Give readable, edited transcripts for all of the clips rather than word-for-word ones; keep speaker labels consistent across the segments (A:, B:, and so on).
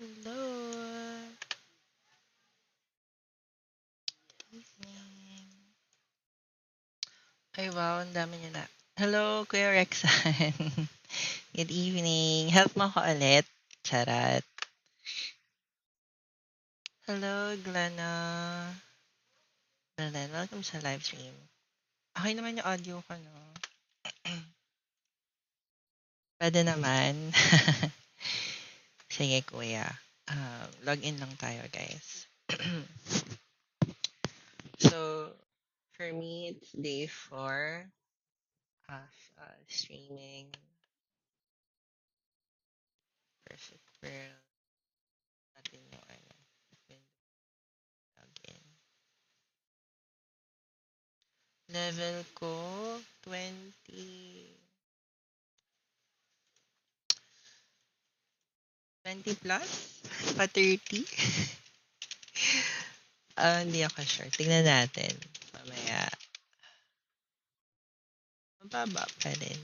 A: Hello. Evening. Ay, wow. Ang dami niyo na. Hello, Kuya Rexan. Good evening. Help mo ko ulit. Charat. Hello, Glenna. Glenna, welcome sa live stream. Okay naman yung audio ko, no? Pwede naman. Sige, Kuya. Log in lang tayo, guys. So, for me, it's day 4 of streaming Perfect World. Natin yung login. Level ko, 20 plus? Pa 30? Hindi ako sure. Tingnan natin. Mamaya. Mababa pa rin.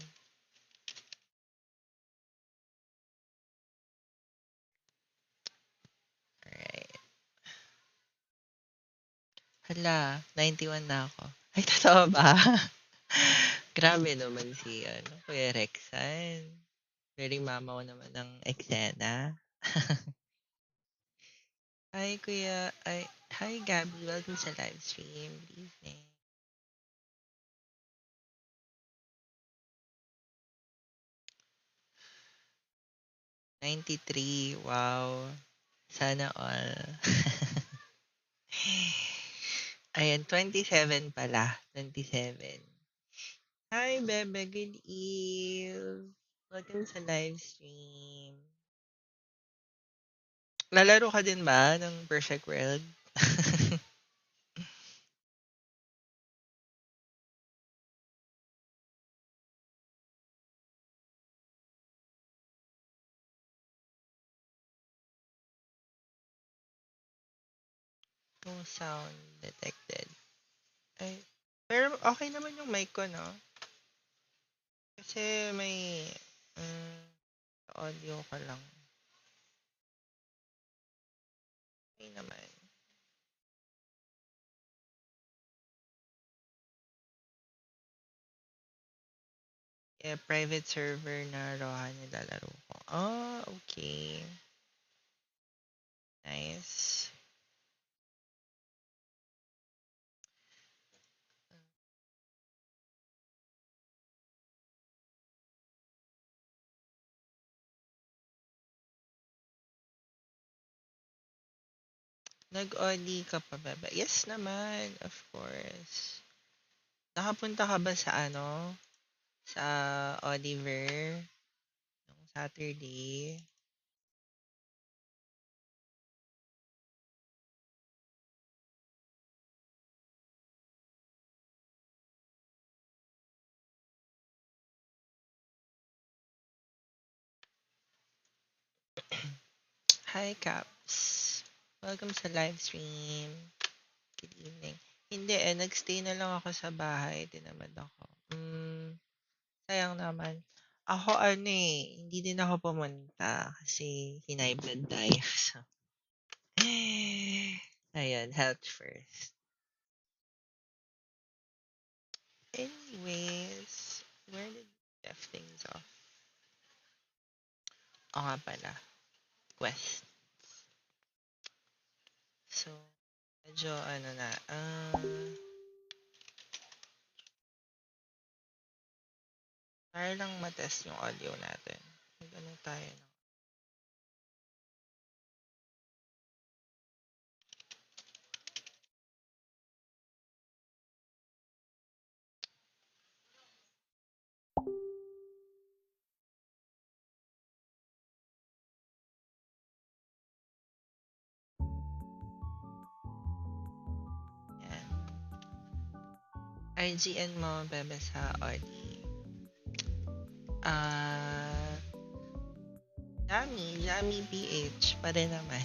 A: Alright. Hala, 91 na ako. Ay, totoo ba? Grabe naman si Kuya Rexan. Very mamaw naman ng eksena. Hi, Kuya. Hi, Gabby. Welcome sa live stream. Good evening. ₱93. Wow. Sana all. Ayan, 27 pala. 27. Hi, Bebe. Good eve. Welcome sa live stream. Lalaro ka din ba ng Perfect World? No sound detected. Ay, pero okay naman yung mic ko, no? Kasi may audio ka lang. Okay naman. Yeah, private server na Rohan nilalaro ko. Oh, okay. Nice. Nag-OD ka pa, Bebe? Yes naman, of course. Nakapunta ka ba sa sa Oliver nung Saturday? Hi, Caps. Welcome sa live stream. Good evening. Hindi nagstay na lang ako sa bahay. Tinamad ako. Sayang naman. Ako hindi din ako pumunta kasi hinay blood tayo. So, ayun, health first. Anyways, where did we left things off? Oo nga pala, quest. So, medyo na, para lang matest yung audio natin. Mag-ano tayo ng yan. IGN mo, bebe, sa audio. Jammy PH pa rin naman.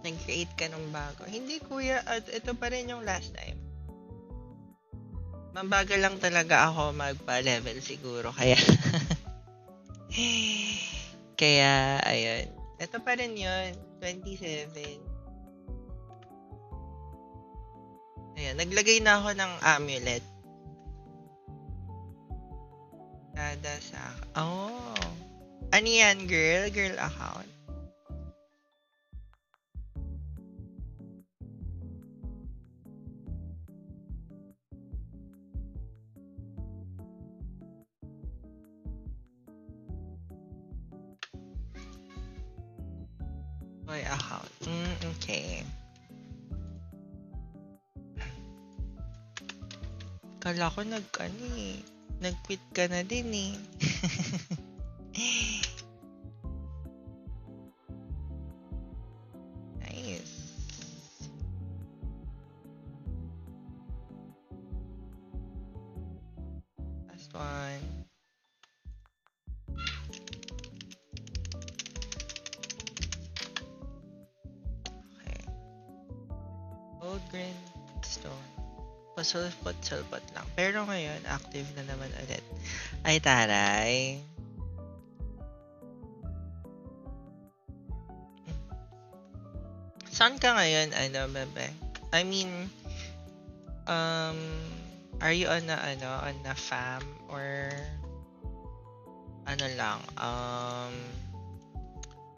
A: Nag-create ka ng bago. Hindi, kuya. At ito pa rin yung last time. Mabagal lang talaga ako magpa-level siguro. Kaya, Kaya, ayun. Ito pa rin yun. 27. Ayan. Naglagay na ako ng amulet. Kada sa... Oh. Ano yan, girl? Girl account? Boy account. Okay. Kala ko nag-quit ka na din eh. Nice. Last one. Okay. Gold grindstone. Pasulpot-sulpot lang. Pero ngayon, active na naman ulit. Ay, taray. Saan ka ngayon, bebe? I mean, are you on a fam or ano lang,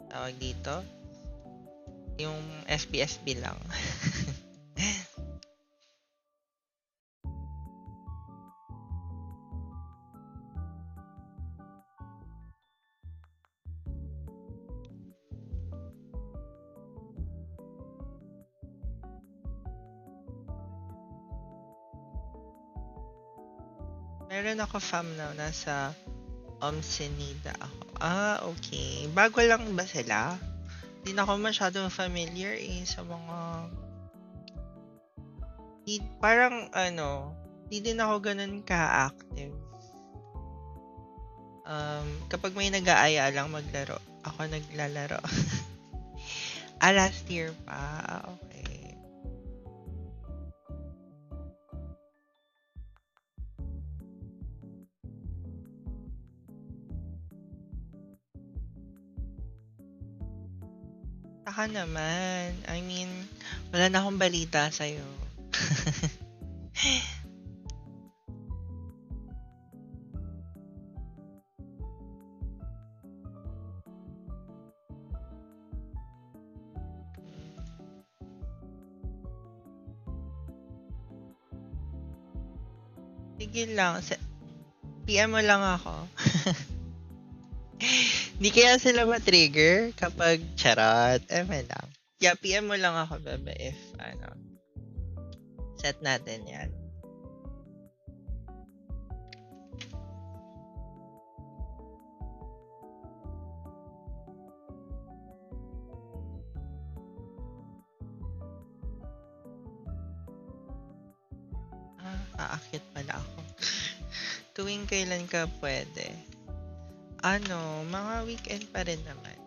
A: tawag dito? Yung FB lang. Meron ako fam na nasa Omsenida ako. Okay. Bago lang ba sila? Hindi na ako masyadong familiar sa mga... Parang hindi din ako ganun ka-active. Kapag may nag-aaya lang maglaro, ako naglalaro. Last year pa. Okay. Saka naman. I mean, wala na akong balita sa'yo. Sige lang. PM mo lang ako. Di kaya sila ma-trigger kapag charot. Lang. Yeah, PM mo lang ako, bebe, if set natin yan. Aakit pala ako. Tuwing kailan ka pwede? Mga weekend pa rin naman.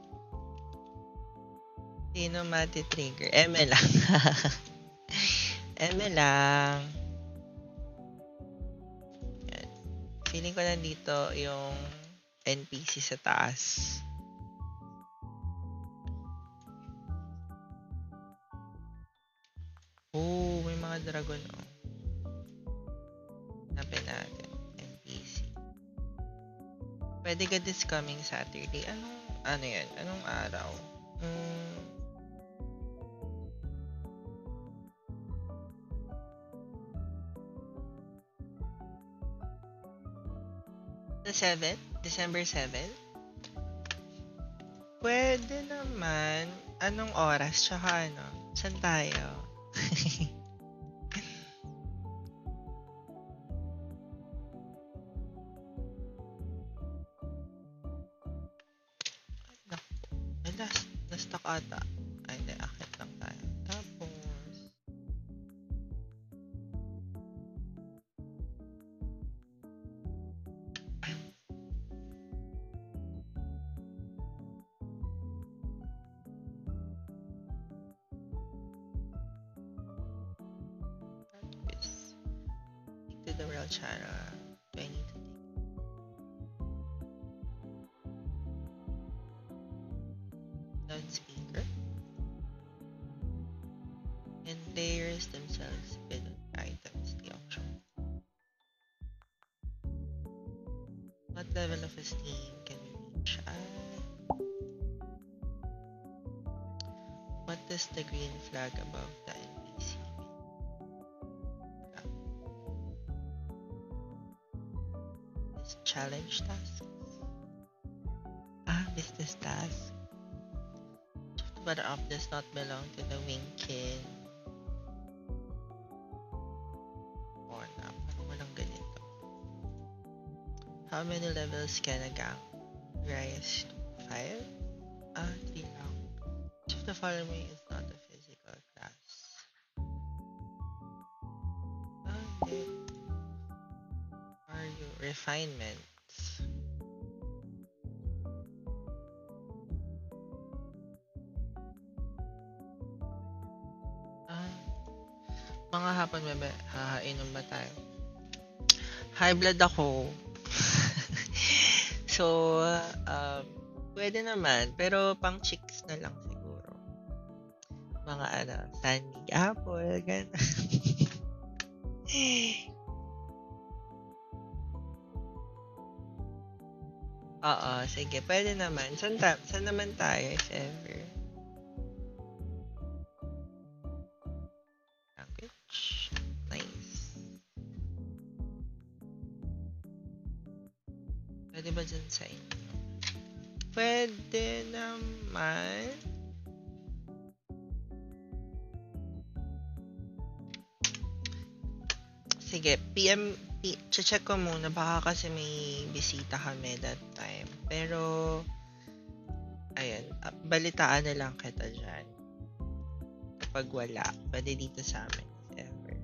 A: Sino mati-trigger? lang. Lang. Yan. Feeling ko nandito yung NPC sa taas. Oh, may mga dragon Hanapin natin. NPC. Pwede ka this coming Saturday. Ano yan? Anong araw? The 7th? December 7th? Pwede naman. Anong oras? Tsaka Saan tayo? Na-stuck ata. Ay, hindi. Akit lang tayo. Tapos... to the real channel. Do I need to loudspeaker, and players themselves bid on items in the auction. What level of esteem can we reach at? What does the green flag above the NPC mean? This challenge tasks. Business task. But up does not belong to the Winkin. Or na, parang walang ganito. How many levels can a gang rise to? 5? 3 lang. Which of the following is not a physical class? Okay. Are you refinements? Mga hapon, bebe. Inom ba tayo? High blood ako. So, pwede naman. Pero pang chicks na lang siguro. Mga Sandy Apple, gano'n. Oo, sige. Pwede naman. Saan naman tayo, if ever? Language. Nice. Pwede ba dyan sa inyo? Pwede naman. Sige, check ko muna. Baka kasi may bisita kami that time. Pero, ayun, balitaan na lang kita dyan. Kapag wala, pwede dito sa amin, if ever.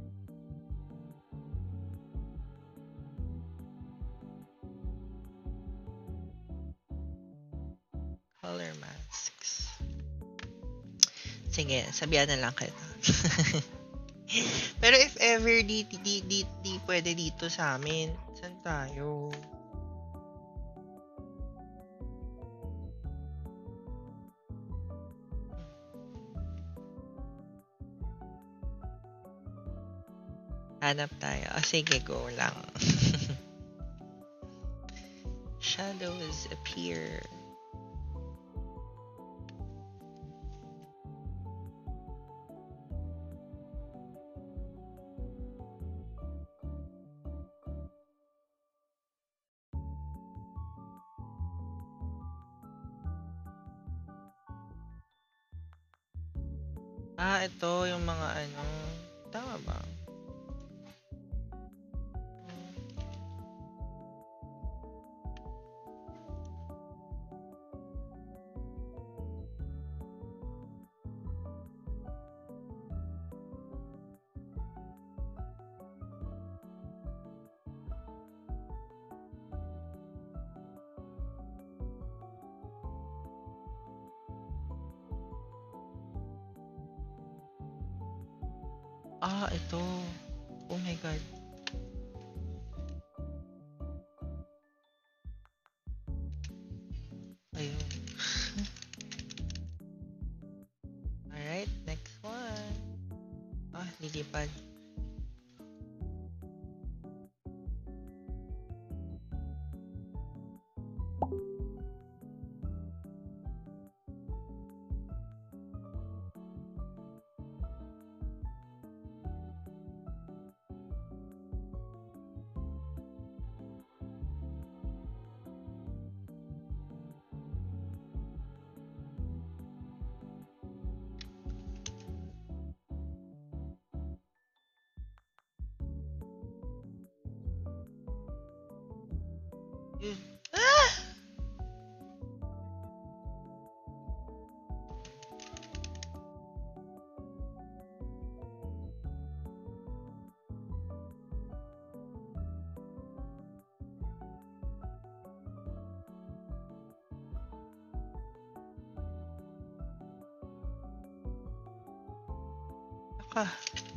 A: Color masks. Sige, sabihan na lang kita. Pero if ever di pwede dito sa amin, saan tayo? Hanap tayo. Sige, go lang. Shadows appear. Ito yung mga tama ba? Ito. Oh my God. Ayun. Alright, next one. Lilipad.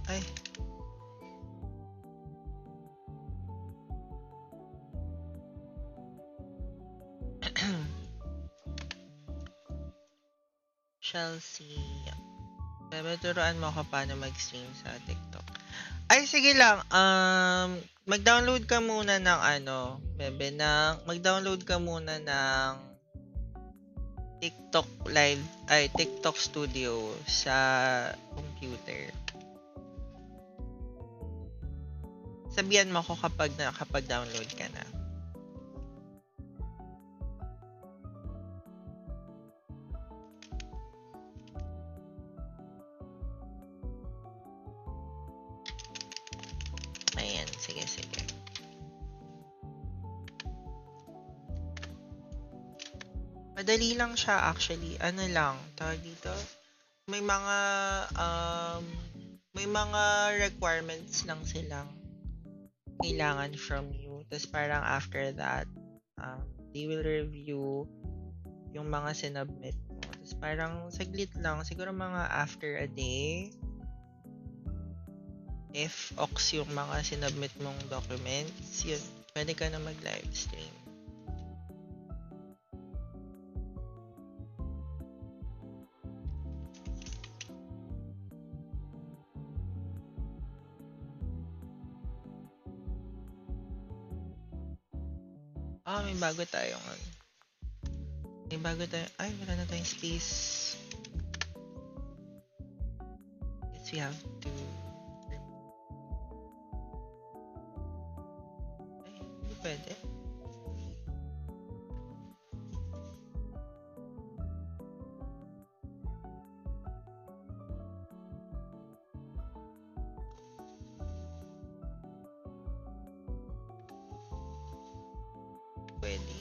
A: Ay. Chelsea. Bebe, turuan mo ako paano mag-stream sa TikTok. Ay, sige lang. Mag-download ka muna ng Bebe, mag-download ka muna ng TikTok Live, TikTok Studio sa computer. Sabihan mo ako kapag nakapag-download ka na. Ayan, sige. Madali lang siya actually. Ano lang, tawag dito? May mga requirements lang silang kailangan from you. Tapos parang after that, they will review yung mga sinubmit mo. Tapos parang saglit lang, siguro mga after a day, if ox yung mga sinubmit mong documents, yun, pwede ka na mag-live stream. May bago tayong ay, wala na tayong space. Yes, we have to hindi pwede. Pwede.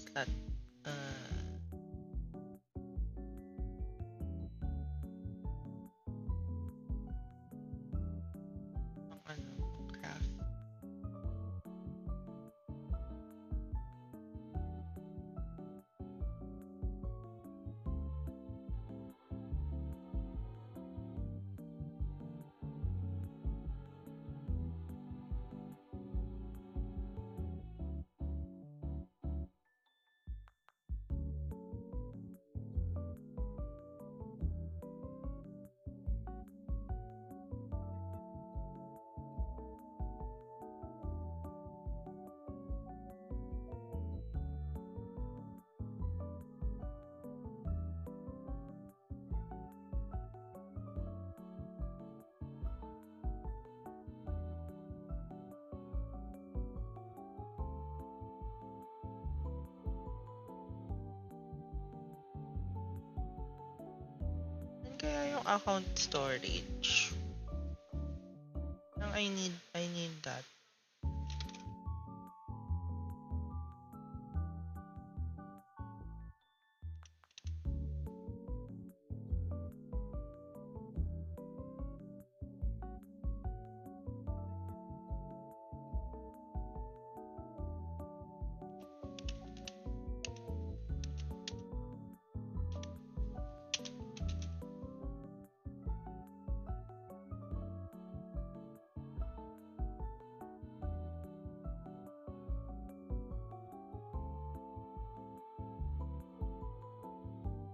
A: Slot. Craft. Kaya yung account storage. I need that.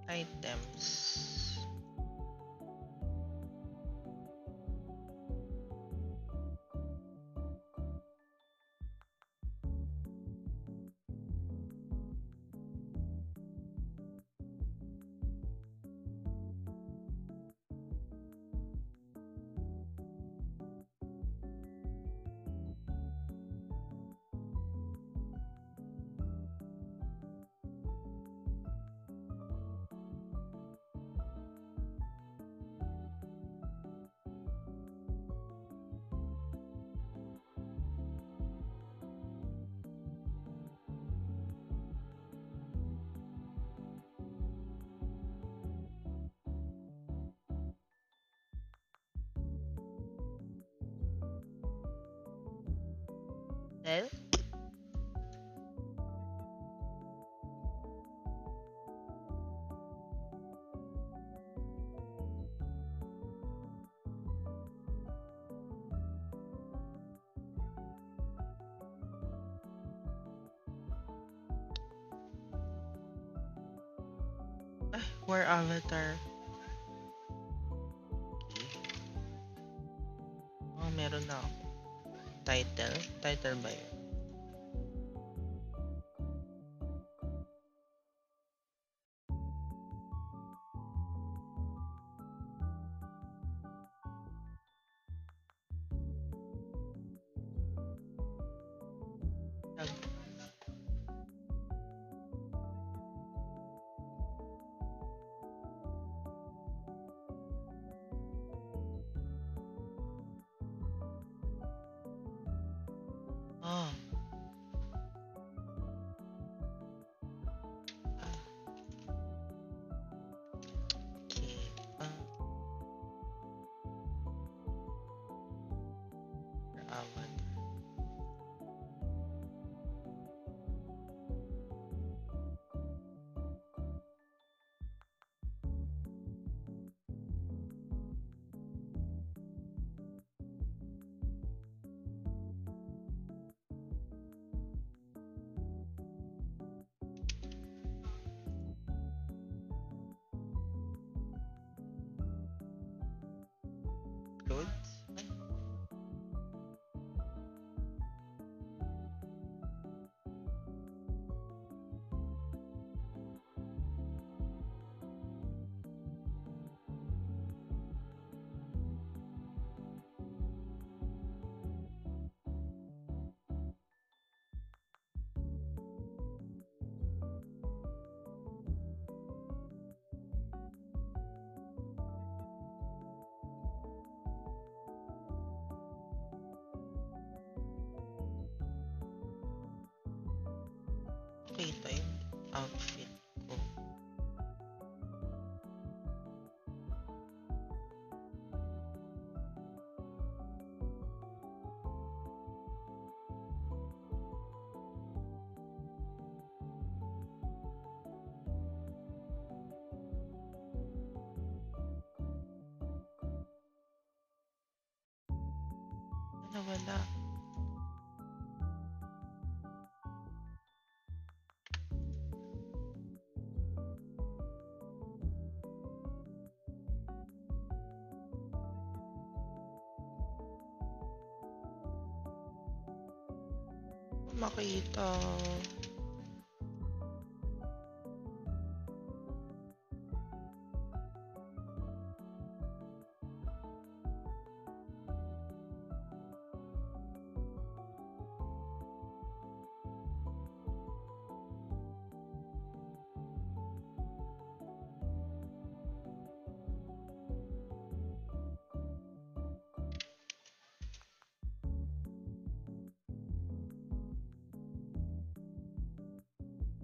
A: Items. Well, War Avatar. Oh, meron na ako. Title? Title ba yun? Oh. Okay. Avatar. Clothes? Ay, okay, ito yung outfit ko. Ano wala? Makita.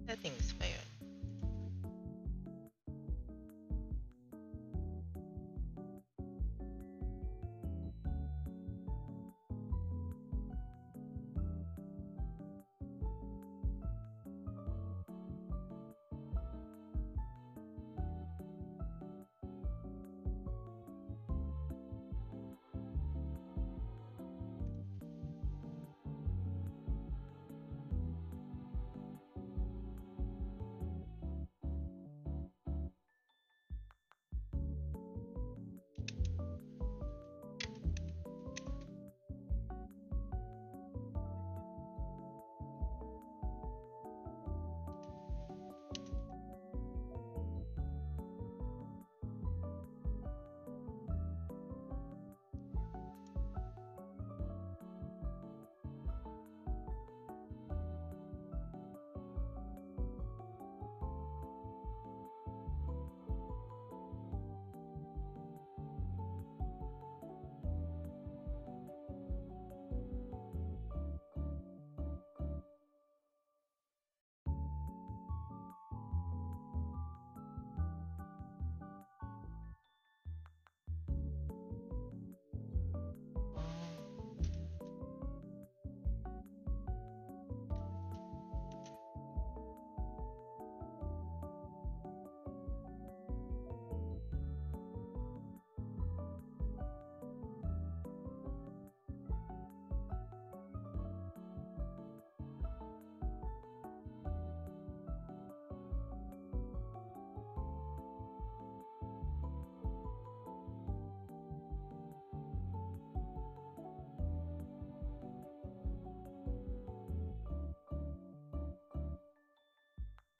A: Settings pa yun.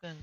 A: Ganun.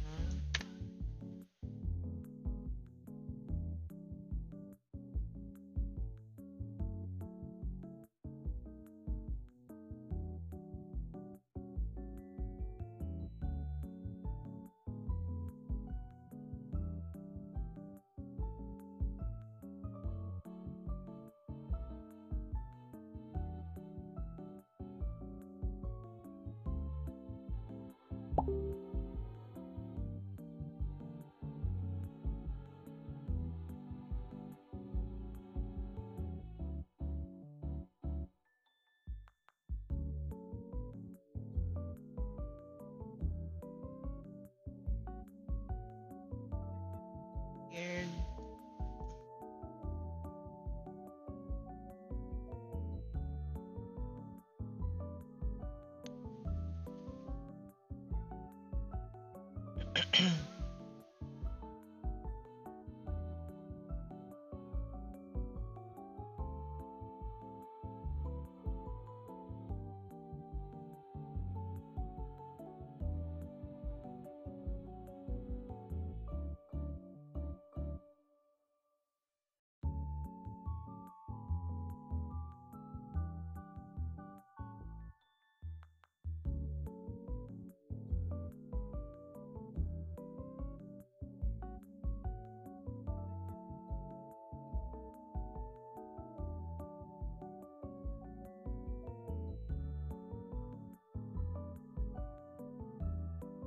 A: Weird.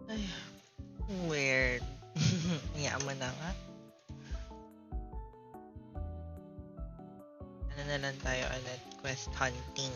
A: Ay, weird. Hayaan mo na nga. Ano na lang tayo ulit? Quest hunting.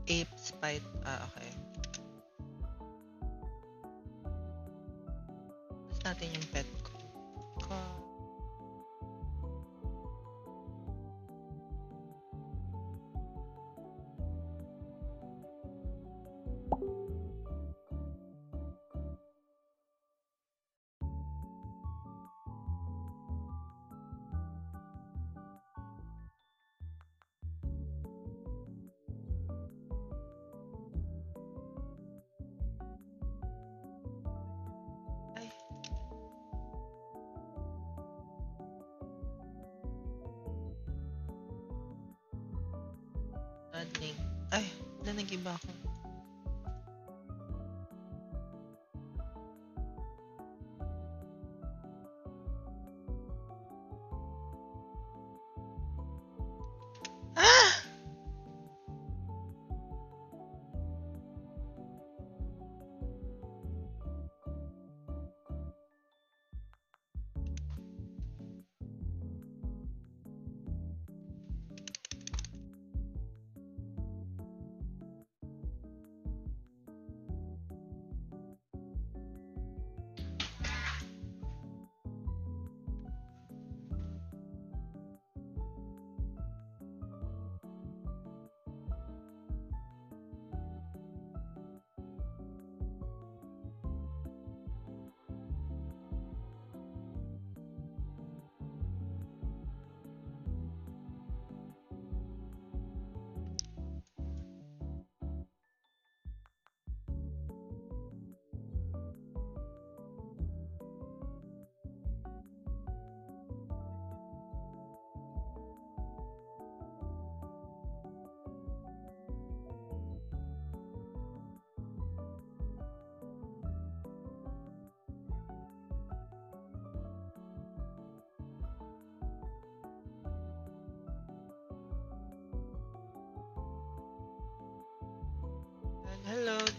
A: Ape spite. Okay. Tapos natin yung pet ko. Ay. Nothing. Ay, wala nag-iba ako. Ah!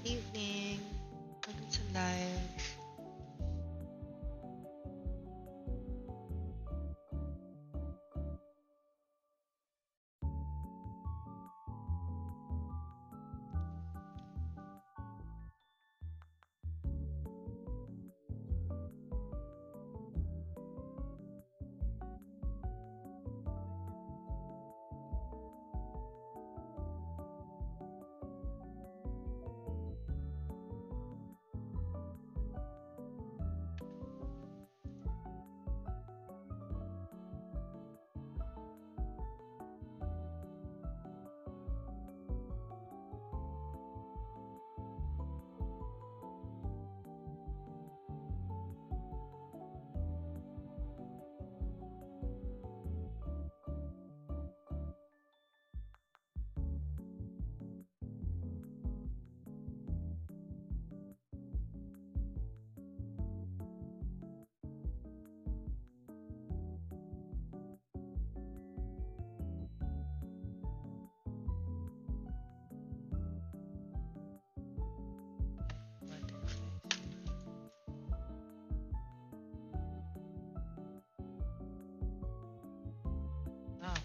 A: evening. Welcome sa live. Ah,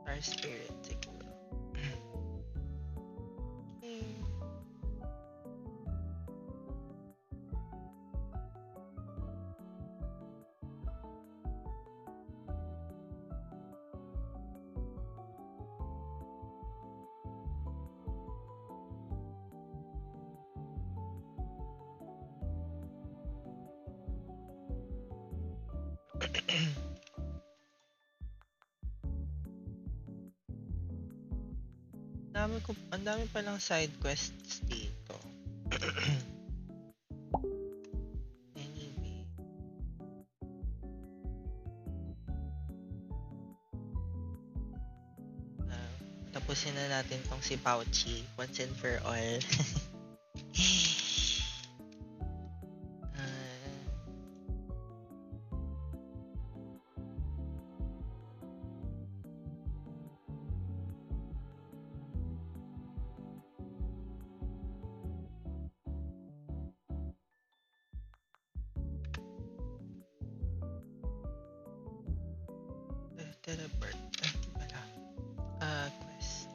A: our spirit siguro. Okay. Ang dami palang side quests dito. Anyway. Tapusin na natin tong si Pouchy once and for all. Teleport. Wala. Quest.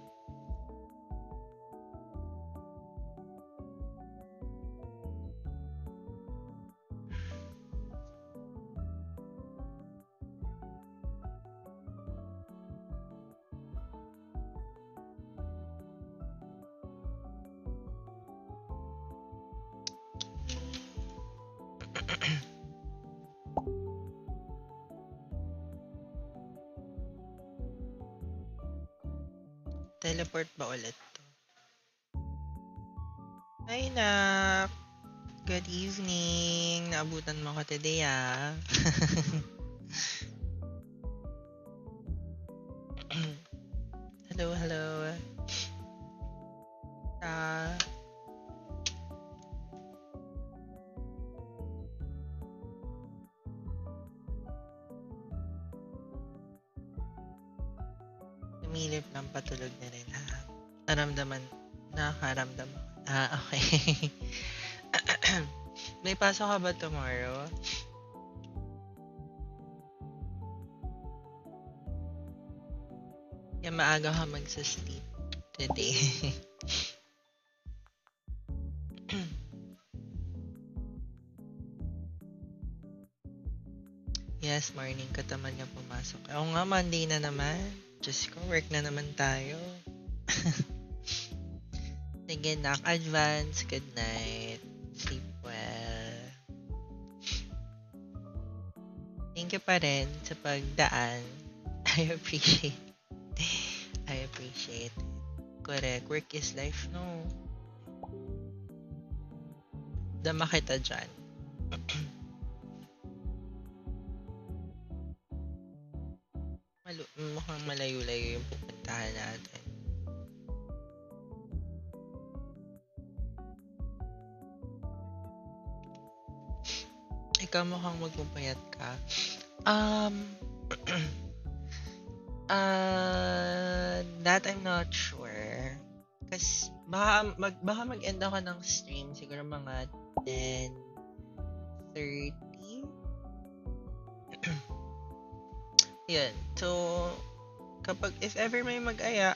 A: Teleport ba ulit to? Hi, Nak! Good evening! Naabutan mo ko today, ah. Hello, hello. Umilip ng patulog na rin, ha? Nakakaramdam ako. Okay. May pasok ka ba tomorrow? Kaya maaga ka magsa-sleep today. Yes, morning ka naman nga pumasok. Oo nga, Monday na naman. Diyos ko, work na naman tayo. Sige, Nak. Advance. Good night. Sleep well. Thank you pa rin sa pagdaan. I appreciate it. Correct. Work is life, no? Dama kita dyan. Mukhang malayo-layo yung pupuntahan natin. Ikaw mukhang magpapayat ka. That I'm not sure. Kasi baka mag-end ako ng stream siguro mga 10:30. Yun. So, if ever may mag-aya,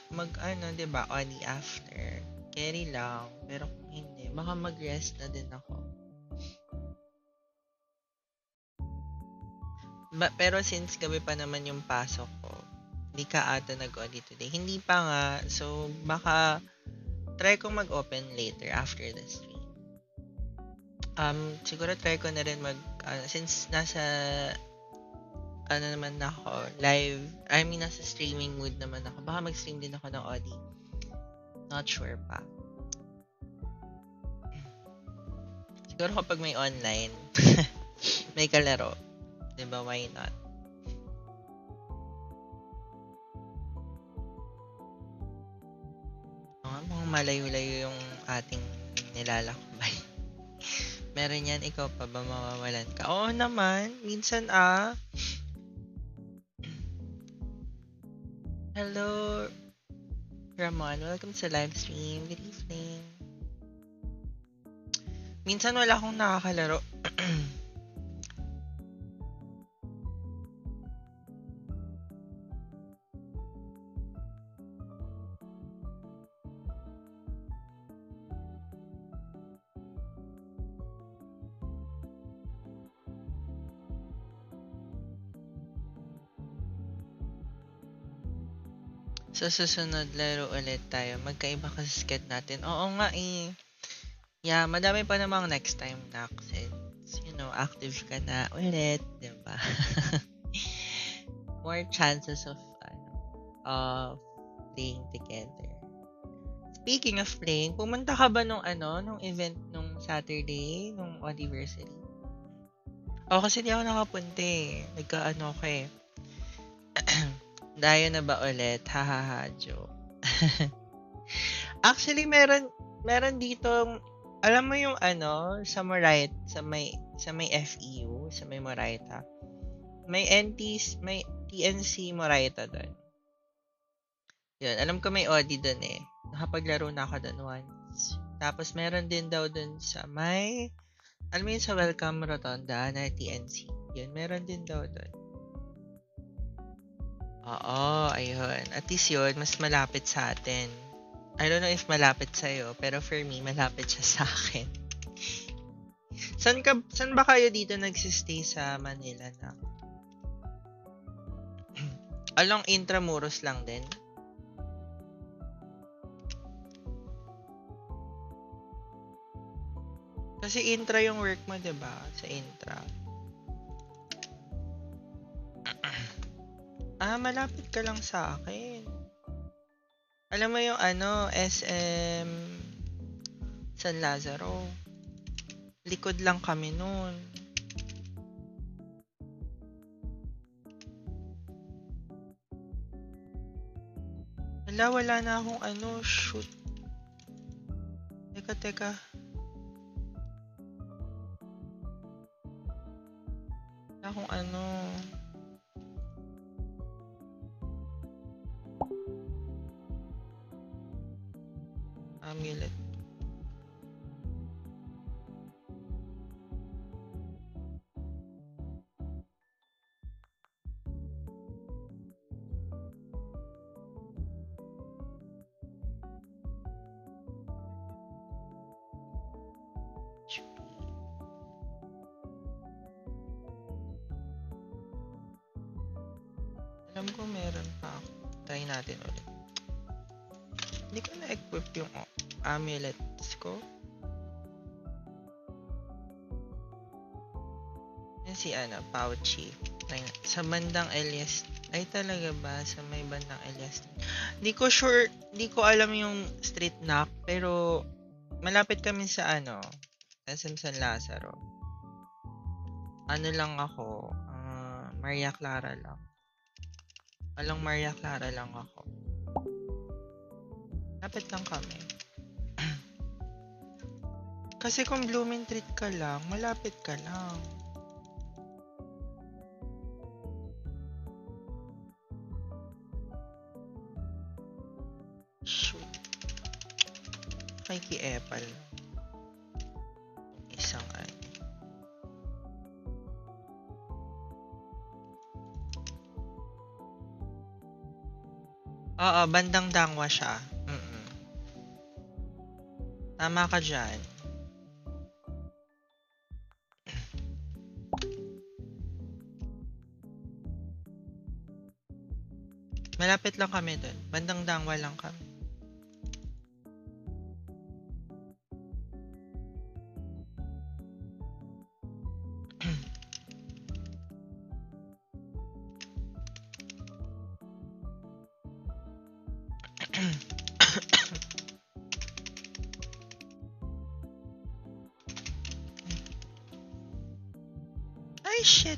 A: diba, only after. Carry lang. Pero kung hindi, baka mag-rest na din ako. Pero since gabi pa naman yung pasok ko, hindi ka ata nag-audit today. Hindi pa nga. So, baka try kong mag-open later after the stream. Siguro try ko na rin since nasa naman ako, live, nasa streaming mood naman ako. Baka mag-stream din ako ng Audi. Not sure pa. Siguro kapag may online, may kalaro. Diba, why not? Mukhang malayo-layo yung ating nilalakbay. Meron yan, ikaw pa ba mawawalan ka? Oo naman, minsan Hello, Ramon. Welcome sa live stream. Good evening. Minsan wala akong nakakalaro. Sa susunod laro ulit tayo. Magkaiba kasi sked natin. Oo nga eh. Yeah, madami pa namang next time na since, active ka na ulit, diba? more chances of playing together. Speaking of playing, pumunta ka ba nung event nung Saturday, nung anniversary? Kasi di ako nakapunta eh. Nagkaano ko eh. Dayo na ba ulit? Hahaha, joke. Actually, meron dito, alam mo yung sa Moraita, sa may FEU, sa may Moraita. May TNC Moraita doon. Yun, alam ko may Audi doon eh. Nakapaglaro na ako doon once. Tapos meron din daw doon sa may, alam mo yun sa Welcome Rotonda na TNC. Yun, meron din daw doon. Oo, ayun. At least yun, mas malapit sa atin. I don't know if malapit sa'yo, pero for me, malapit siya sa akin. San ba kayo dito nagsistay sa Manila na? Along Intramuros lang din? Kasi Intra yung work mo, diba? Sa Intra. Malapit ka lang sa akin. Alam mo yung SM San Lazaro. Likod lang kami nun. Wala na akong shoot. Teka. Wala akong amulet. Alam ko meron pa ako. Try natin ulit. Hindi ko na-equip yung amulets ko. Yan si Pouchy. Sa bandang Elias. Ay talaga ba? Sa may bandang Elias. Hindi ko sure. Hindi ko alam yung street knock. Pero malapit kami sa SM San Lazaro. Lang ako. Maria Clara lang. Walang Maria Clara lang ako. Lapit lang kami. Kasi kung Blooming Treat ka lang, malapit ka lang. Shoot. Kay Epal. Isang Oo, bandang Dangwa siya. Tama ka dyan. Malapit lang kami dun. Bandang Dangwa lang kami. Ay, shit.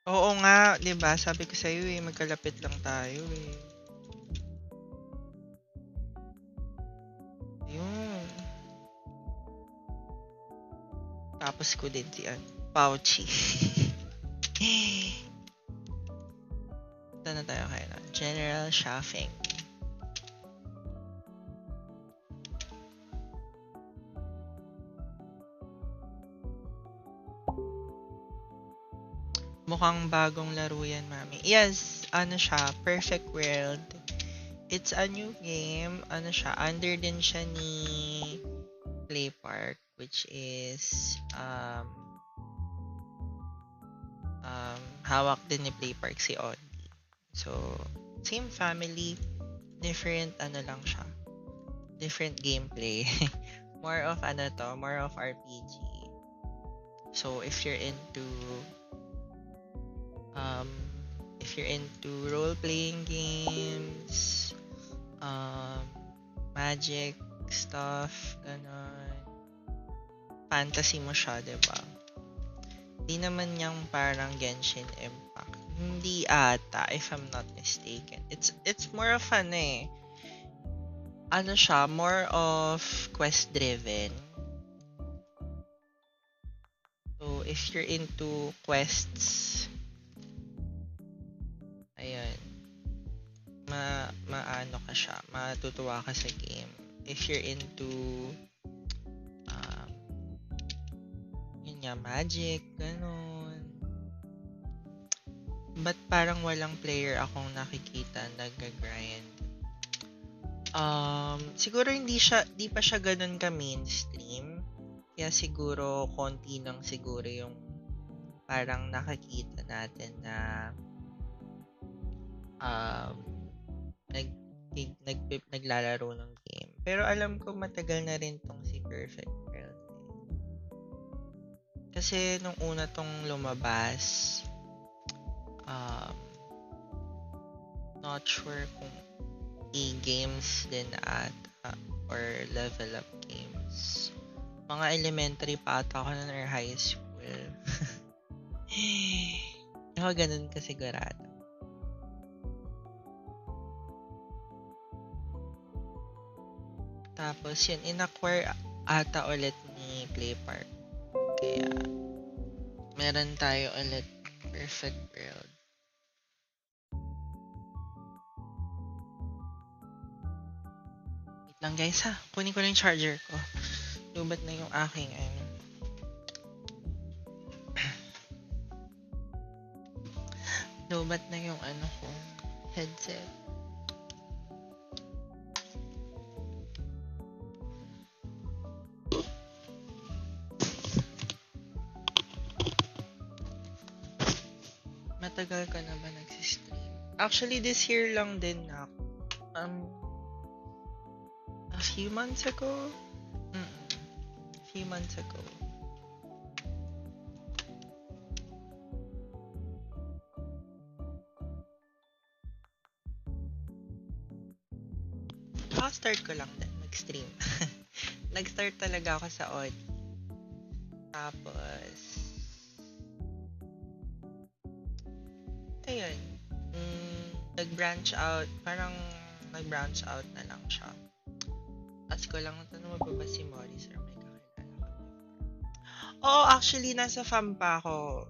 A: Oo nga, 'di ba? Sabi ko sa iyo magkalapit lang tayo eh. Ayun. Tapos ko din si Pouchy. Ito na tayo kaya na. General Shopping. Mukhang bagong laro yan, mami. Yes, siya, Perfect World. It's a new game. Siya, under din siya ni Play Park, which is, hawak din ni Play Park si Audi. So, same family, different lang siya. Different gameplay. More of more of RPG. So um if you're into role-playing games, um magic stuff, ganon. Fantasy mo siya, 'di ba? Di naman niyang parang Genshin Impact. Hindi ata, if I'm not mistaken. It's more of ano siya, more of quest driven. So if you're into quests, ayun, maano ka siya, matutuwa ka sa game. If you're into um, yun nga, magic, ganun. But parang walang player akong nakikita nag-grind. Siguro di pa siya ganun ka mainstream. Kaya siguro konti lang siguro yung parang nakikita natin na um, naglalaro ng game. Pero alam ko matagal na rin tong si Perfect World. Kasi nung una tong lumabas, not sure kung e-games din ata or level up games. Mga elementary pa ata ako nun or high school. Ako ganun kasigurado. Tapos yun, in-acquire ata ulit ni Playpark. Kaya meron tayo ulit Perfect World. Wait lang guys ha, kunin ko na yung charger ko. Lubat na yung aking lubat na yung ko, headset. Matagal ka na ba nagsistream? Actually, this year lang din ako. A few months ago? A few months ago. Start ko lang din mag-stream. Nag-start talaga ako sa Audi. Tapos ayun, nag-branch out na lang siya. Ask ko lang, tanong mo ba si Morris or may kakilala ka before? Oo, actually, nasa fam pa ako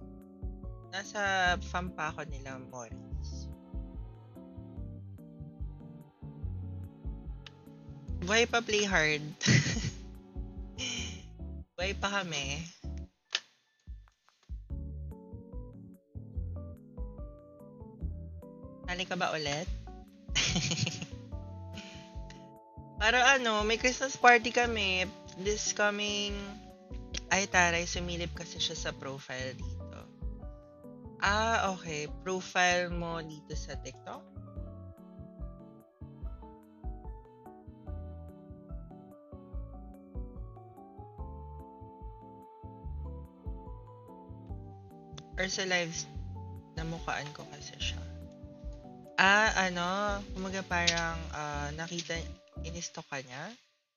A: nila Morris. Buhay pa play hard. Buhay pa kami. Sali ka ba ulit? Para may Christmas party kami this coming... Ay, taray, sumilip kasi siya sa profile dito. Okay. Profile mo dito sa TikTok? Or sa lives, namukhaan ko kasi siya. Kumaga parang nakita, in-stalk ka niya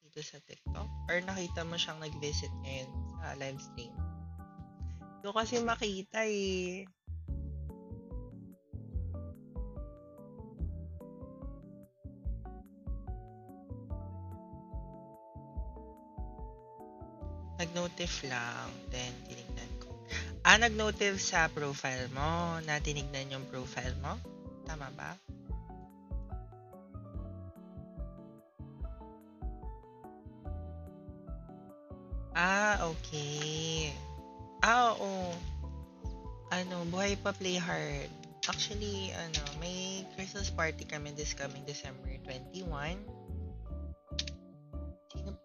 A: dito sa TikTok? Or nakita mo siyang nag-visit ngayon sa live stream? Hindi ko kasi makita eh. Nag-notif lang, then tinignan ko. Nag-notif sa profile mo, na tinignan yung profile mo? Tama ba? Okay. Oo. Buhay pa play hard. Actually, may Christmas party kami this coming December 21.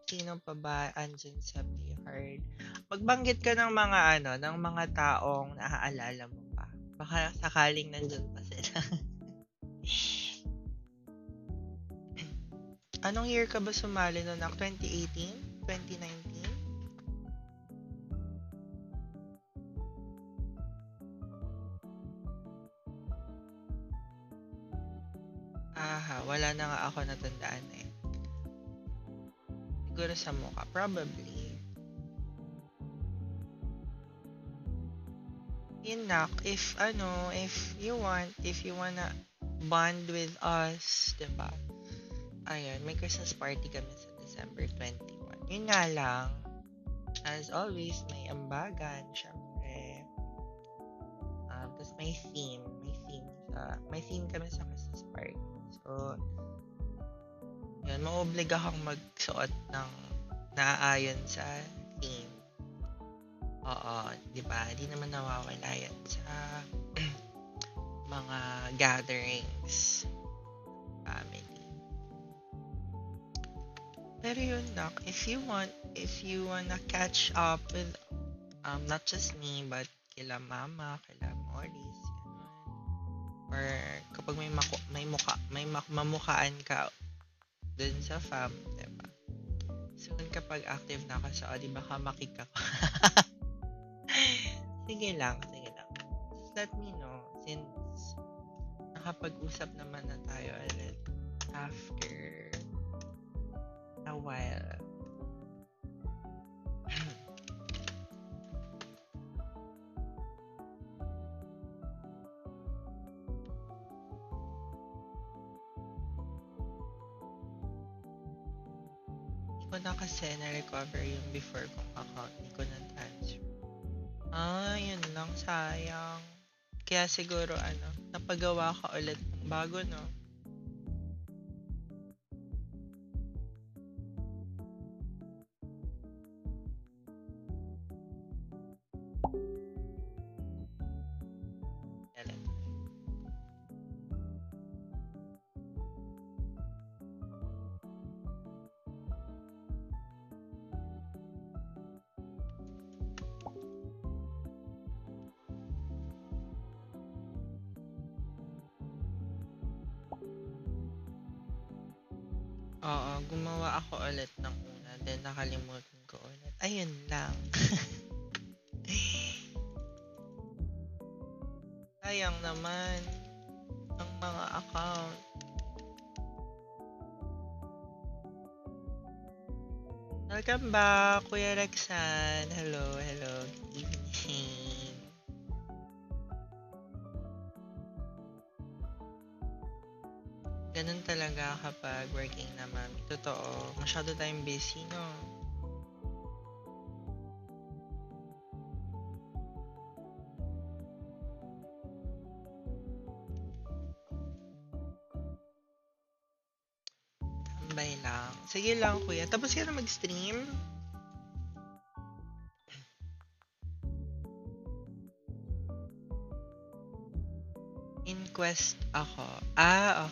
A: Sino pa ba andyan sa play hard? Magbanggit ka ng mga taong naaalala mo pa. Baka sakaling nandun pa sila. Anong year ka ba sumali nun? 2018? 2019? Aha, wala na nga ako natandaan eh. Siguro sa mukha, probably. Yun nak, if you wanna bond with us, diba? Ayun, may Christmas party kami sa December 21. Yun nga lang, as always, may ambagan, syempre. Tapos may theme kami sa Christmas party. So, yun, maobliga kang magsuot ng naaayon sa theme. Oo, di ba? Di naman nawawala yan sa mga gatherings, family. Pero yun nak, if you wanna catch up with not just me but kila mama, kila Morris, ganun. Or kapag mamukhaan ka dun sa fam, diba? Soon kapag active na ako sa di baka makika ko. Sige lang. Just let me know since nakapag-usap naman na tayo ulit after a while. Hindi ko na kasi na-recover yung before kong account. Hindi ko na transfer. Yun lang. Sayang. Kaya siguro napagawa ka ulit ng bago, no? Kailan? Oo, gumawa ako ulit ng una. Then nakalimutan ko ulit. Ayun lang. Sayang naman ang mga account. Welcome back, Kuya Rexan. Hello. Good evening. Ganun talaga kapag working naman. Totoo, masyado tayong busy, no? Tambay lang. Sige lang, kuya. Tapos ka na mag-stream? In quest ako.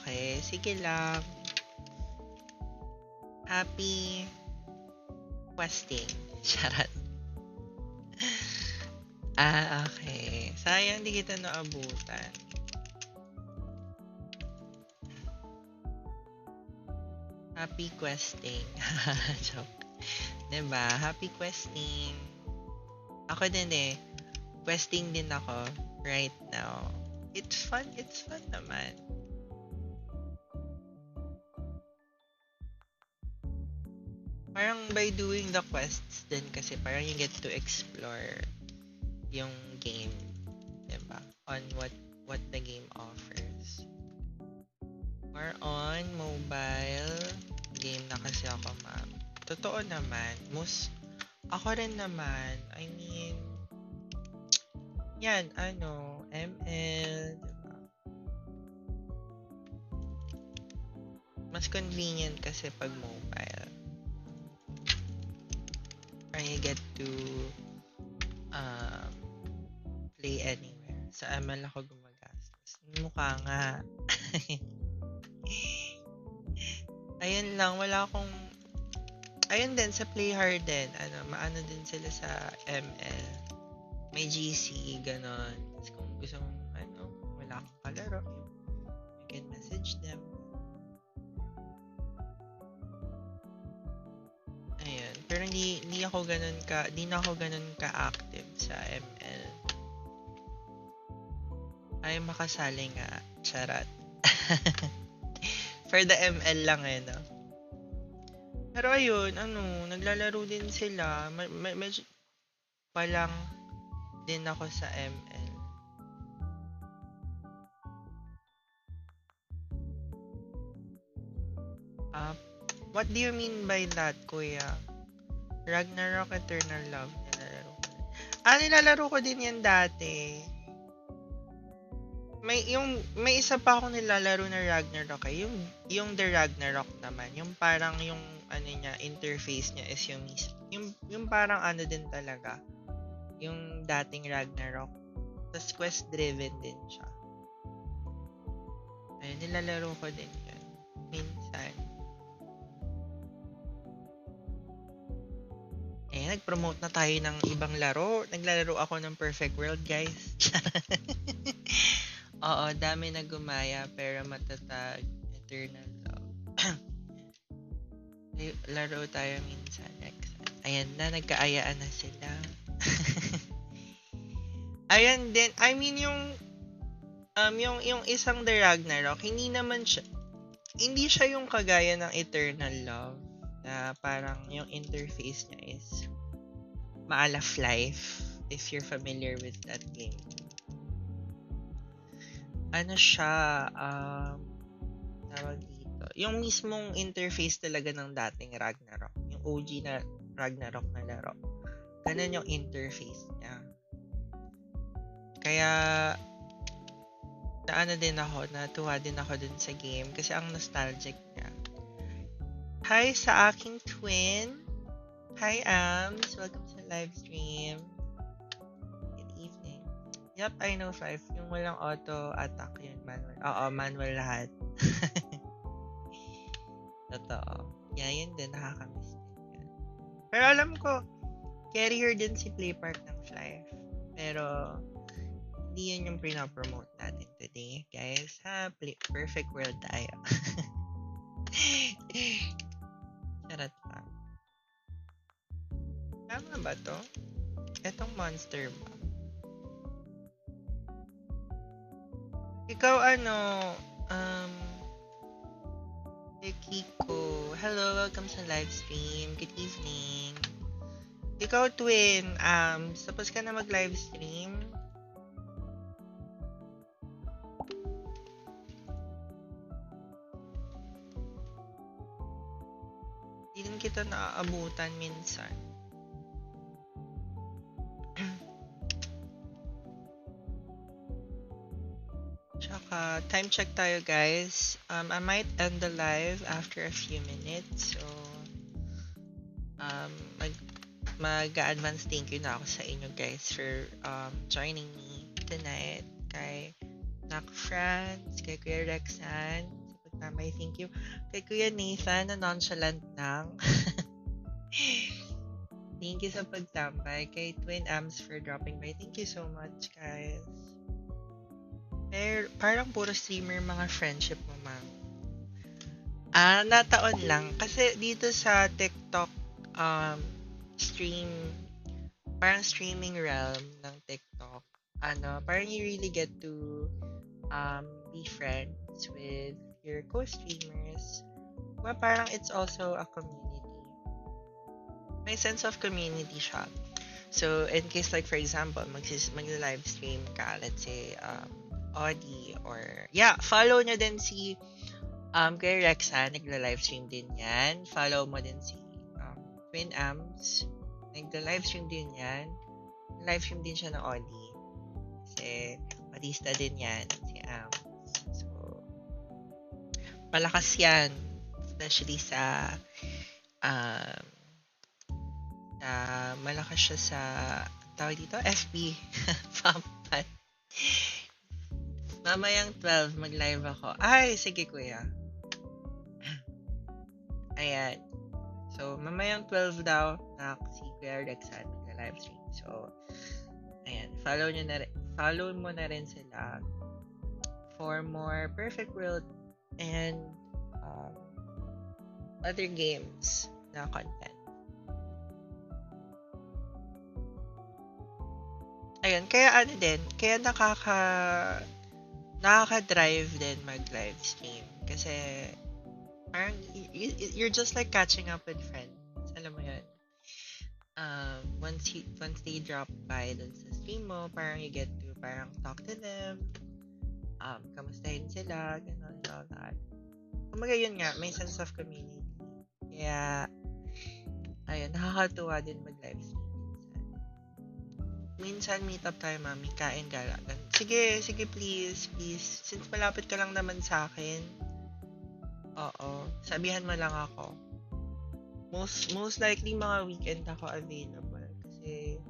A: Okay. Sige lang. Happy questing. Charot. Okay. Sayang di kita naabutan. Happy questing. Joke. Diba? Happy questing. Ako din eh. Questing din ako right now. It's fun naman. Parang by doing the quests din kasi parang you get to explore yung game. Diba? On what the game offers. More on mobile game na kasi ako, ma'am. Totoo naman. Ako rin naman. I mean, yan, ML, diba? Mas convenient kasi pag mobile. Or you get to play anywhere. Sa ML ako gumagastos. Mukha nga. Ayun lang, wala akong ayun din sa Play Hard din. Maano din sila sa ML. May GC, ganon. Tapos kung gusto mong, wala kang kalaro, you can message them. Ayun. Pero hindi na ako ganun ka-active sa ML. Ay, makasali nga. Charot. For the ML lang no? Pero ayun, naglalaro din sila. Medyo pa lang din ako sa ML. What do you mean by that, kuya? Ragnarok Eternal Love, nilalaro ko. Nilalaro ko din yan dati. May isa pa akong nilalaro na Ragnarok yung The Ragnarok naman, yung parang yung niya, interface niya is yung parang din talaga, yung dating Ragnarok. Tapos quest driven din siya. Ayun, nilalaro ko din yun minsan. Nag-promote na tayo ng ibang laro. Naglalaro ako ng Perfect World, guys. Oo, dami na gumaya pero matatag. Eternal Love. Laro tayo minsan next. Ayan na, nagkaayaan na sila. Ayan din, I mean yung isang The Ragnarok, hindi siya yung kagaya ng Eternal Love na parang yung interface niya is Maalaf Life, if you're familiar with that game. Siya, tawag dito, yung mismong interface talaga ng dating Ragnarok, yung OG na Ragnarok na laro. Ganun yung interface niya. Kaya, natuwa din ako dun sa game kasi ang nostalgic niya. Hi sa aking twin. Hi, Ams. Welcome sa live stream. Good evening. Yep, I know 5. Yung walang auto-attack yun, manual. Oo, manual lahat. Totoo. Yeah, yun din. Nakakamiss din yan. Pero alam ko, carrier din si Playpark ng Fly. Pero, hindi yun yung pinapromote natin today, guys. Perfect World tayo. Charot lang. Tama ba to? Etong monster ba? Ikaw Kiko. Hello, welcome sa live stream. Good evening. Ikaw, twin. Tapos ka na mag-live stream? Hindi din kita naaabutan minsan. Tsaka, time check tayo, guys. I might end the live after a few minutes. So, mag-advance thank you na ako sa inyo, guys, for joining me tonight. Kay Nak France, kay Kuya Rexan, sa pagtambay, thank you. Kay Kuya Nathan, na nonchalant lang. Thank you sa pagtambay. Kay Twin Ams for dropping by. Thank you so much, guys. Parang puro streamer mga friendship mo, ma'am. Nataon lang. Kasi dito sa TikTok parang streaming realm ng TikTok, parang you really get to be friends with your co-streamers. Parang it's also a community. May sense of community siya. So, in case like, for example, mag-live stream ka, let's say, Audi or follow nyo din si Kuya Rexan, nagla-live stream din yan. Follow mo din si Twin Ams, nagla-live stream din yan. Live stream din siya ng Audi kasi artista din yan si Ams. So malakas yan, especially sa malakas siya sa tawag dito, FB. Pampat. Mamayang 12, mag-live ako. Ay, sige kuya. Ayan. So, mamayang 12 daw na si Kuya Rexan mag-live stream. So, ayan. Follow mo na rin sila for more Perfect World and other games na content. Ayun, kaya ano din, kaya nakaka-drive din mag-live stream. Kasi, parang, you're just like catching up with friends. Alam mo yun? Once they drop by dun sa stream mo, parang you get to parang talk to them, kamustahin sila, gano'n, all that. Kumbaga yun nga, may sense of community. Kaya, ayun, nakakatuwa din mag-live stream minsan. Meet up tayo, mami, kain gala. Sige, please. Since malapit ka lang naman sa akin, oo, sabihan mo lang ako. Most likely, mga weekend ako available. Kasi,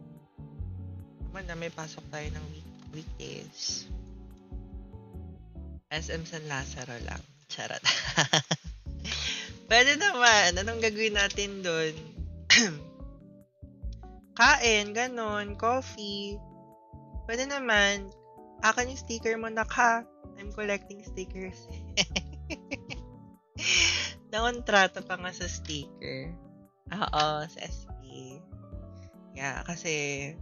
A: naman na may pasok tayo ng weekdays. SM San Lazaro lang. Charot. Pwede naman. Anong gagawin natin doon? Kain, ganon, coffee. Pwede naman. Akin yung sticker mo na ka. I'm collecting stickers. Nakontrata pa nga sa sticker. Oo, sa SP. Yeah, kasi,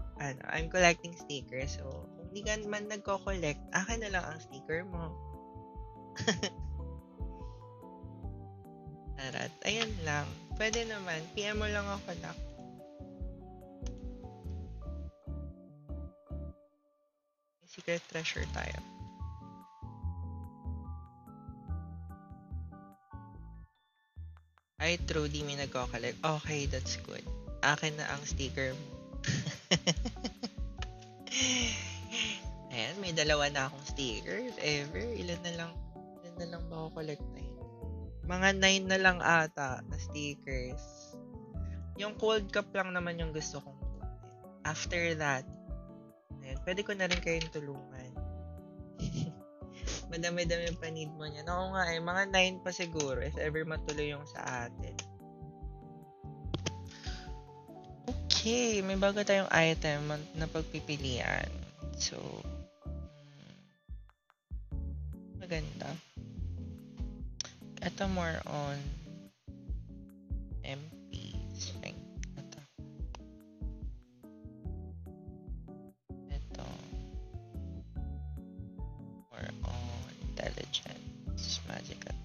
A: I'm collecting stickers. So, kung di ka man nagko-collect, akin na lang ang sticker mo. Arat. Ayan lang. Pwede naman. PM mo lang ako na. May secret treasure tayo. Ay, true. Di may nagko-collect. Okay, that's good. Akin na ang sticker mo. Ayan, may dalawa na akong stickers. Ever. Ilan na lang ba ako collectin? Mga 9 na lang ata na stickers. Yung cold cup lang naman yung gusto kong kunin. After that, ayan, pwede ko na rin kayong tulungan. Madami-dami pa need mo niya. Oo nga mga 9 pa siguro if ever matuloy yung sa atin. Okay, may bago tayong item na pagpipilian. So, maganda. Ito more on MP strength. Ito more on intelligence, magical.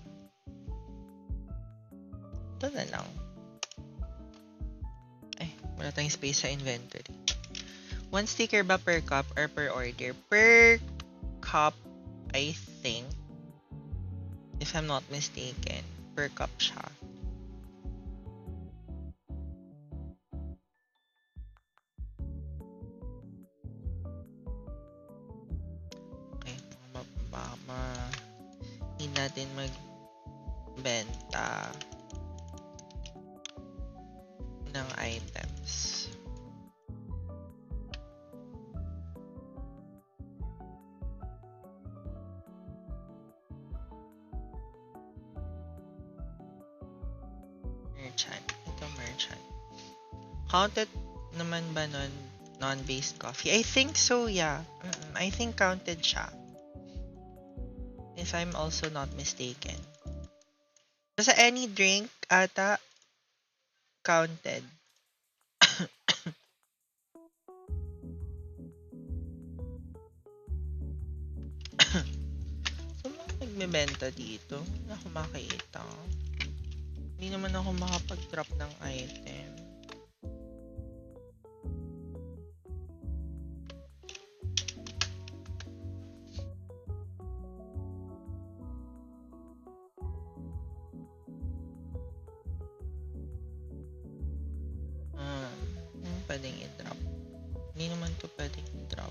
A: Ito na lang. Ay, wala tayong space sa inventory. 1 sticker ba per cup or per order? Per cup, I think. If I'm not mistaken, per cup siya. Okay, hindi natin magbenta ng items. Merchant. Ito merchant. Counted naman ba nun non-based coffee? I think so, yeah. I think counted siya. If I'm also not mistaken. Basta any drink ata counted. So, nagbebenta dito. Hindi ako makita. Hindi naman ako makapag-drop ng item. Pwedeng i-drop. Hindi naman to pwedeng i-drop.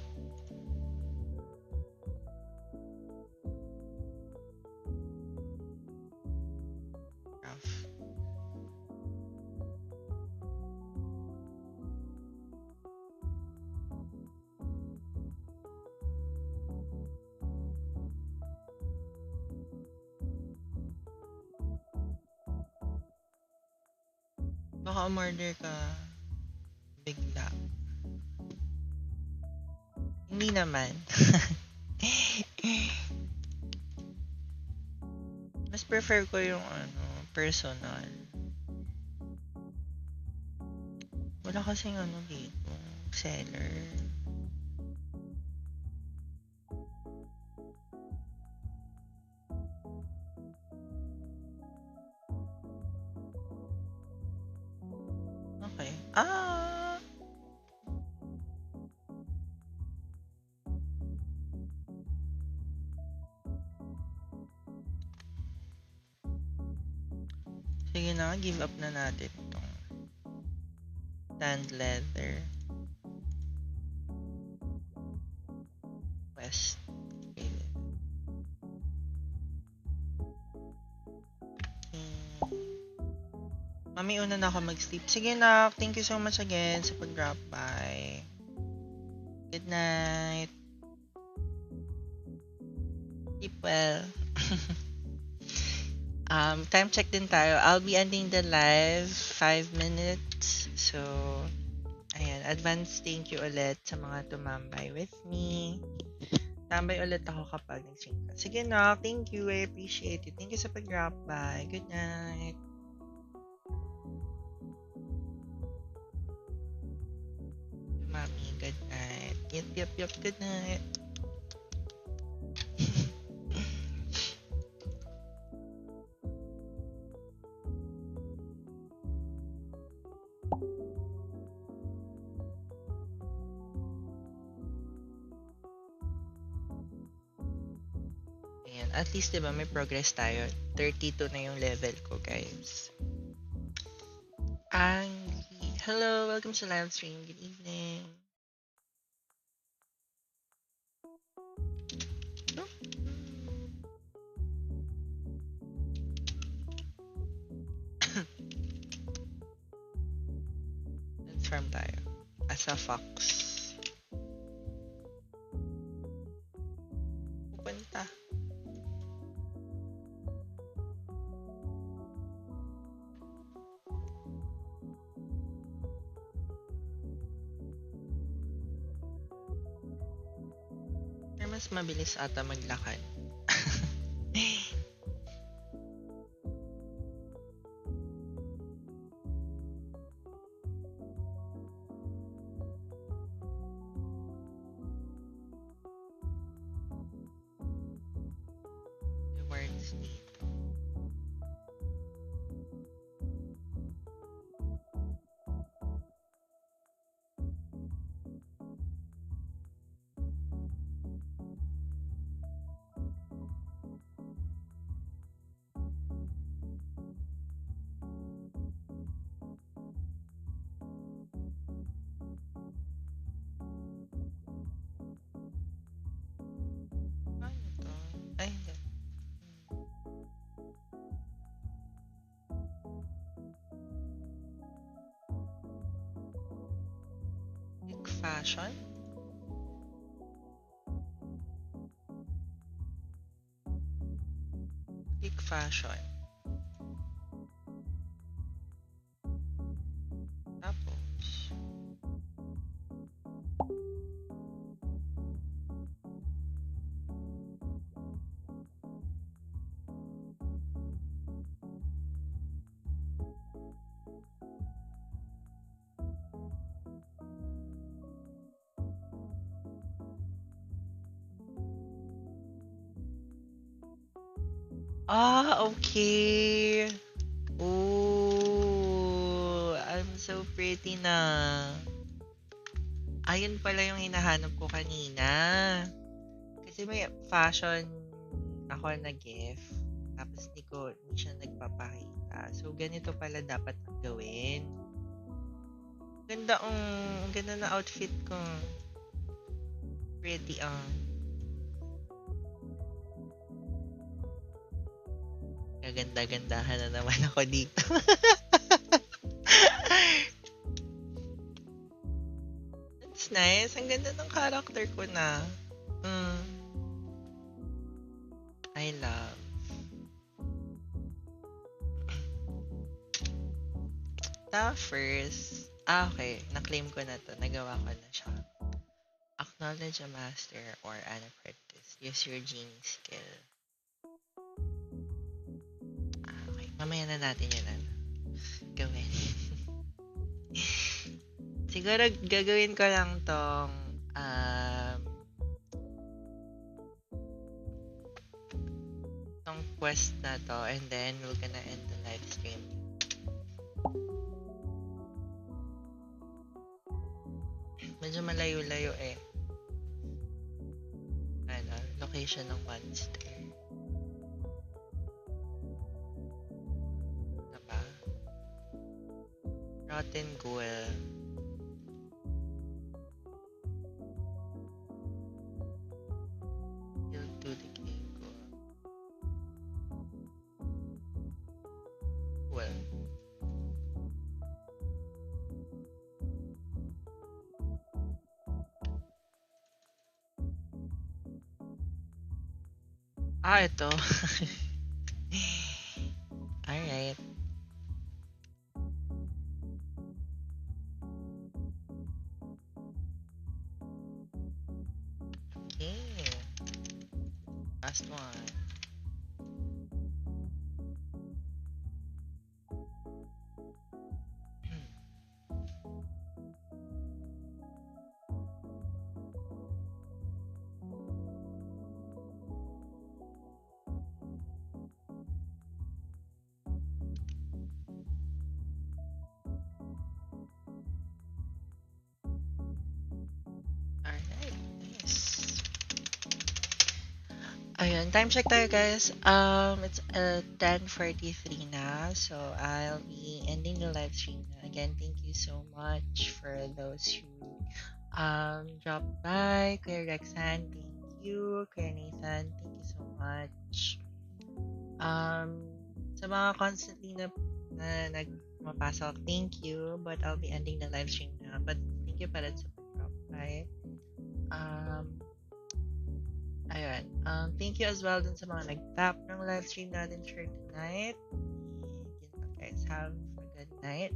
A: Baka umorder ka bigla. Hindi naman. Mas prefer ko yung personal. Wala kasing dito, seller. na, give up na natin itong sand leather. West. Okay. Mami, una na ako mag-sleep. Sige na, thank you so much again sa pag-drop by. Good night. Sleep well. Time check din tayo. I'll be ending the live 5 minutes. So, ayan, advance thank you ulit sa mga tumambay with me. Tambay ulit ako kapag nag-stream ka. Sige na, thank you. I appreciate it. Thank you sa pag-drop by. Good night. Mami, good night. Yep, good night. Ayan, at least 'di ba may progress tayo. 32 na yung level ko, guys. Angry. Hello, welcome to live stream. Good evening. Transform tayo. As a fox. Pupunta. Pero mas mabilis ata maglakad. Rewards dito. Ano to? Ay, hindi. Quick fashion? Quick fashion. Tapos, okay. Oh, I'm so pretty na. Ayun pala yung hinahanap ko kanina. Kasi may fashion ako na gift. Tapos hindi siya nagpapakita. So, ganito pala dapat gawin. Ang ganda na outfit ko. Pretty Gaganda-gandahan na naman ako dito. That's nice. Ang ganda ng character ko na. I love. First, okay. Na-claim ko na to. Nagawa ko na siya. Acknowledge a master or an apprentice. Use your genie skill. Okay. Mamaya na natin yun. Gawin. Siguro gagawin ko lang tong quest na to, and then we're gonna end the live stream. Medyo malayo-layo eh. Location ng monster. Diba? Rotten Ghoul. Kill to the king ghoul. Well, ito. Alright. Okay. Last one. Alright, nice. Ayun, time check tayo guys. It's 10:43 na, so I'll be ending the live stream na. Again, thank you so much for those who dropped by. Kuya Rexan, thank you. Kuya Nathan, thank you so much. Sa mga constantly na nagmapasok, thank you. But I'll be ending the live stream na. But thank you pala sa pag-drop by. Ayun. Thank you as well dun sa mga nag-tap ng live stream natin for tonight. And yun lang guys. Have a good night.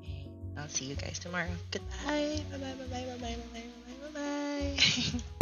A: And I'll see you guys tomorrow. Goodbye. Bye-bye, bye-bye, bye-bye, bye-bye, bye-bye, bye-bye.